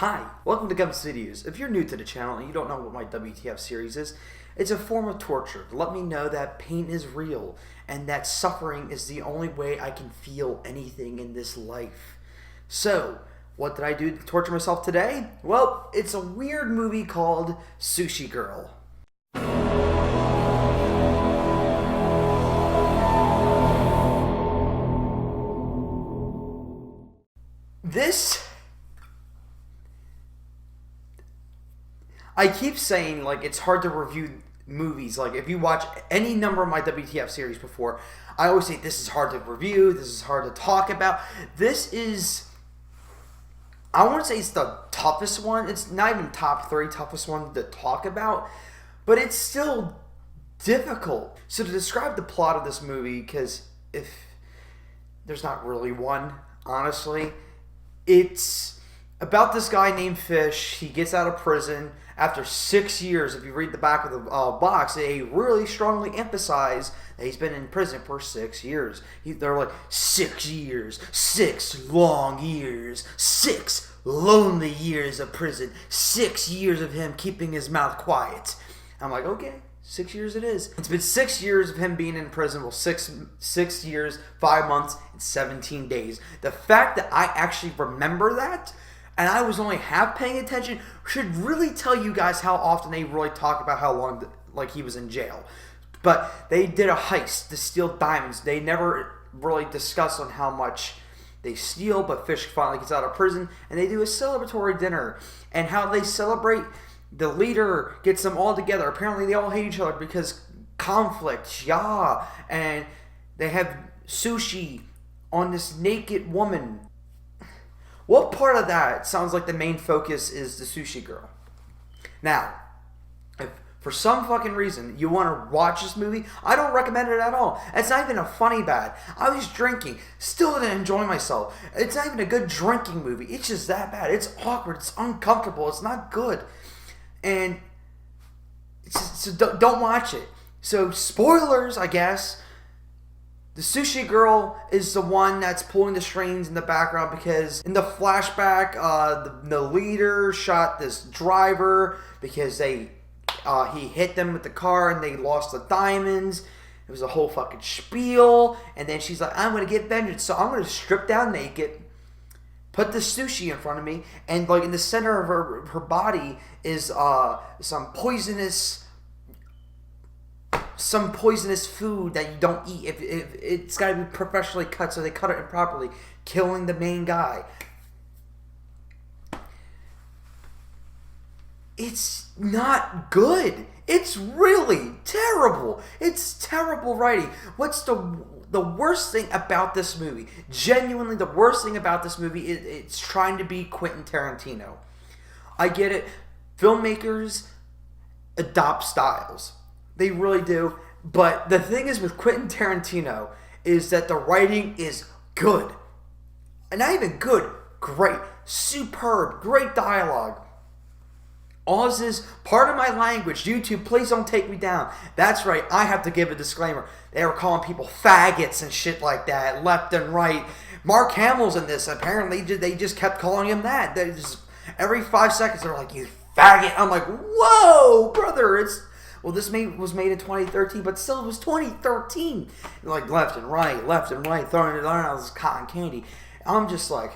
Hi, welcome to Gum's Videos. If you're new to the channel and you don't know what my WTF series is, it's a form of torture to let me know that pain is real and that suffering is the only way I can feel anything in this life. So, what did I do to torture myself today? Well, it's a weird movie called Sushi Girl. I keep saying, like, it's hard to review movies. Like, if you watch any number of my WTF series before, I always say this is hard to review, this is hard to talk about. This is, I want to say it's the toughest one. It's not even top 3 toughest one to talk about, but it's still difficult. So to describe the plot of this movie, because if there's not really one, honestly, it's about this guy named Fish. He gets out of prison after 6 years. If you read the back of the box, they really strongly emphasize that he's been in prison for 6 years. They're like, 6 years, 6 long years, 6 lonely years of prison, 6 years of him keeping his mouth quiet. I'm like, okay, 6 years it is. It's been 6 years of him being in prison. Well, six years, 5 months, and 17 days. The fact that I actually remember that, and I was only half paying attention, should really tell you guys how often they really talk about how long he was in jail. But they did a heist to steal diamonds. They never really discuss on how much they steal, but Fish finally gets out of prison, and they do a celebratory dinner. And how they celebrate, the leader gets them all together. Apparently they all hate each other because conflict, yeah. And they have sushi on this naked woman. What part of that sounds like the main focus is the sushi girl? Now, if for some fucking reason you want to watch this movie, I don't recommend it at all. It's not even a funny bad. I was drinking, still didn't enjoy myself. It's not even a good drinking movie. It's just that bad. It's awkward. It's uncomfortable. It's not good. And so don't watch it. So spoilers, I guess. The sushi girl is the one that's pulling the strings in the background because in the flashback, the leader shot this driver because he hit them with the car and they lost the diamonds. It was a whole fucking spiel. And then she's like, I'm going to get vengeance. So I'm going to strip down naked, put the sushi in front of me, and like in the center of her body is some poisonous food that you don't eat. If it's got to be professionally cut, so they cut it improperly, killing the main guy. It's not good. It's really terrible. It's terrible writing. What's the worst thing about this movie? Genuinely, the worst thing about this movie is it's trying to be Quentin Tarantino. I get it. Filmmakers adopt styles. They really do. But the thing is with Quentin Tarantino is that the writing is good. And not even good, great. Superb, great dialogue. All this is part of my language. YouTube, please don't take me down. That's right, I have to give a disclaimer. They were calling people faggots and shit like that, left and right. Mark Hamill's in this. Apparently, they just kept calling him that. They just, every 5 seconds, they're like, you faggot. I'm like, whoa, brother, well, this was made in 2013, but still it was 2013. Like left and right, throwing it around this cotton candy. I'm just like,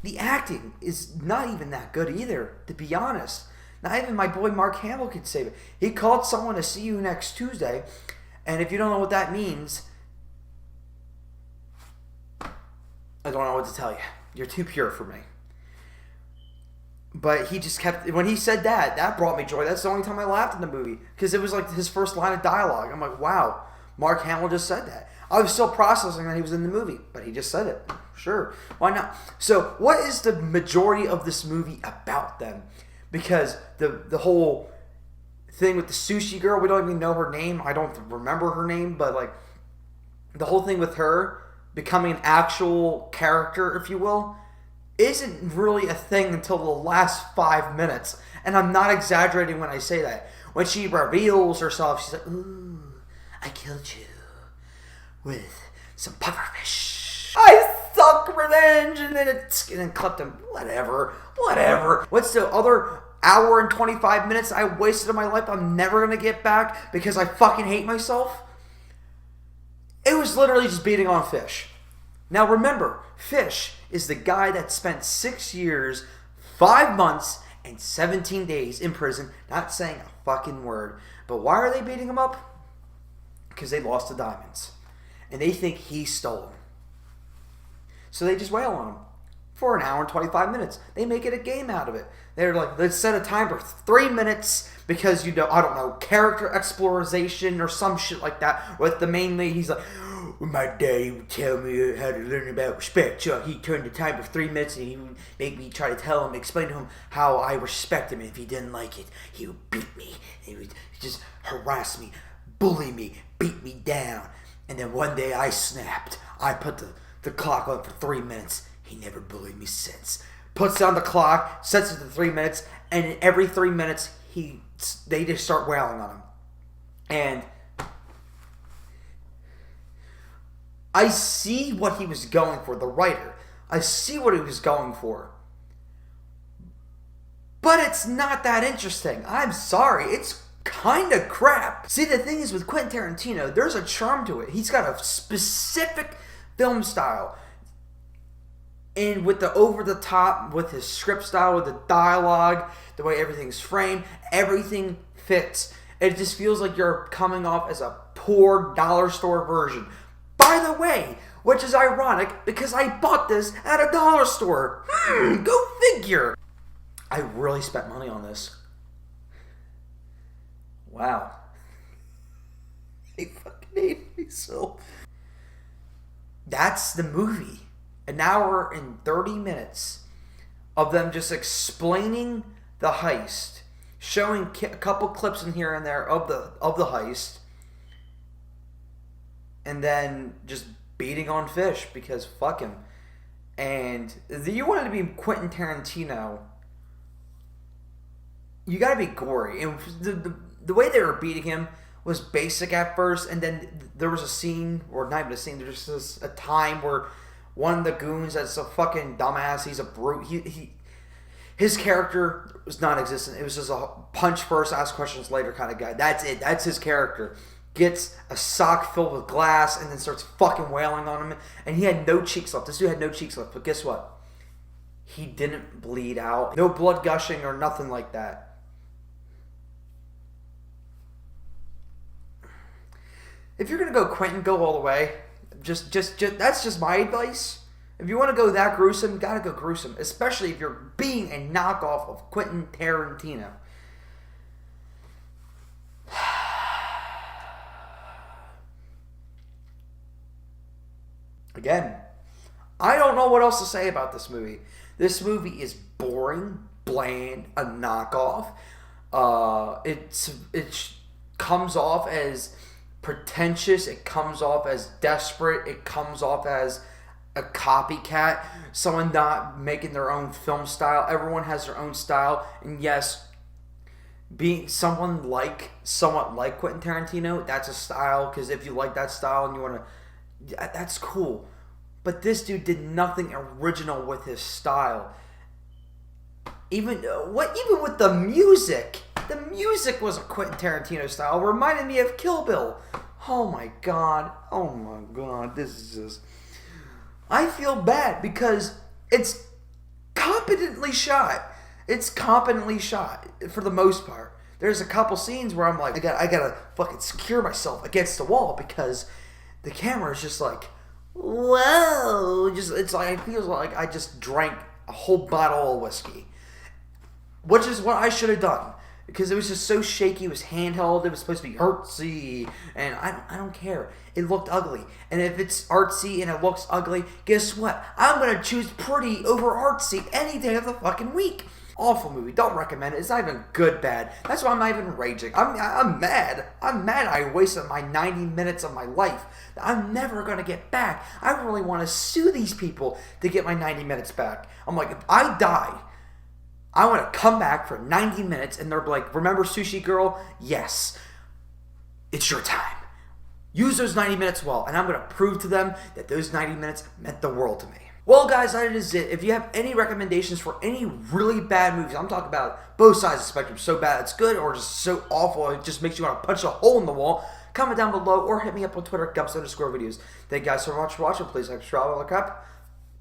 the acting is not even that good either, to be honest. Not even my boy Mark Hamill could save it. He called someone to see you next Tuesday, and if you don't know what that means, I don't know what to tell you. You're too pure for me. But he just kept, when he said that brought me joy. That's the only time I laughed in the movie. Because it was like his first line of dialogue. I'm like, wow, Mark Hamill just said that. I was still processing that he was in the movie, but he just said it. Sure, why not? So what is the majority of this movie about then? Because the whole thing with the sushi girl, we don't even know her name. I don't remember her name, but like the whole thing with her becoming an actual character, if you will, isn't really a thing until the last 5 minutes. And I'm not exaggerating when I say that. When she reveals herself, she's like, ooh, I killed you with some pufferfish. I suck fuck revenge, and then clipped him. Whatever. What's the other hour and 25 minutes I wasted of my life I'm never gonna get back because I fucking hate myself? It was literally just beating on Fish. Now remember, Fish is the guy that spent 6 years, 5 months, and 17 days in prison, not saying a fucking word. But why are they beating him up? Because they lost the diamonds. And they think he stole them. So they just wail on him for an hour and 25 minutes. They make it a game out of it. They're like, let's set a timer for 3 minutes because, I don't know, character exploration or some shit like that. With the main lead, he's like, my daddy would tell me how to learn about respect. So he turned the timer for 3 minutes and he would make me try to explain to him how I respect him. And if he didn't like it, he would beat me. He would just harass me, bully me, beat me down. And then one day I snapped. I put the clock on for 3 minutes. He never bullied me since. Puts down the clock, sets it to 3 minutes, and every 3 minutes they just start wailing on him. And I see what he was going for, the writer. I see what he was going for. But it's not that interesting. I'm sorry. It's kind of crap. See, the thing is with Quentin Tarantino, there's a charm to it. He's got a specific film style. And with the over-the-top, with his script style, with the dialogue, the way everything's framed, everything fits. It just feels like you're coming off as a poor dollar store version. By the way, which is ironic because I bought this at a dollar store. Go figure. I really spent money on this. Wow. I fucking hate myself. That's the movie. An hour and 30 minutes of them just explaining the heist, showing a couple clips in here and there of the heist, and then just beating on Fish because fuck him. And you wanted to be Quentin Tarantino, you gotta be gory. And the way they were beating him was basic at first, and then there was a scene, or not even a scene, there's just a time where one of the goons that's a fucking dumbass, he's a brute, his character was non-existent. It was just a punch first, ask questions later kind of guy. That's it. That's his character. Gets a sock filled with glass and then starts fucking wailing on him. And he had no cheeks left. This dude had no cheeks left. But guess what? He didn't bleed out. No blood gushing or nothing like that. If you're going to go Quentin, go all the way. Just that's just my advice. If you want to go that gruesome, you gotta go gruesome. Especially if you're being a knockoff of Quentin Tarantino. Again, I don't know what else to say about this movie. This movie is boring, bland, a knockoff. It comes off as pretentious. It comes off as desperate. It comes off as a copycat. Someone not making their own film style. Everyone has their own style. And yes, being somewhat like Quentin Tarantino, that's a style. Because if you like that style and you want to, that's cool. But this dude did nothing original with his style. Even with the music. The music was a Quentin Tarantino style. It reminded me of Kill Bill. Oh my god. This is just... I feel bad because it's competently shot. It's competently shot for the most part. There's a couple scenes where I'm like, I gotta fucking secure myself against the wall because the camera is just like, whoa. It's like, it feels like I just drank a whole bottle of whiskey. Which is what I should have done. Because it was just so shaky. It was handheld. It was supposed to be artsy. And I don't care. It looked ugly. And if it's artsy and it looks ugly, guess what? I'm going to choose pretty over artsy any day of the fucking week. Awful movie. Don't recommend it. It's not even good bad. That's why I'm not even raging. I'm mad. I'm mad I wasted my 90 minutes of my life that I'm never going to get back. I really want to sue these people to get my 90 minutes back. I'm like, if I die, I want to come back for 90 minutes and they're like, remember Sushi Girl? Yes. It's your time. Use those 90 minutes well. And I'm going to prove to them that those 90 minutes meant the world to me. Well, guys, that is it. If you have any recommendations for any really bad movies, I'm talking about both sides of the spectrum, so bad it's good or just so awful it just makes you want to punch a hole in the wall, comment down below or hit me up on Twitter, Gumps_videos. Thank you guys so much for watching. Please subscribe, all the crap.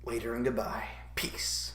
Later and goodbye. Peace.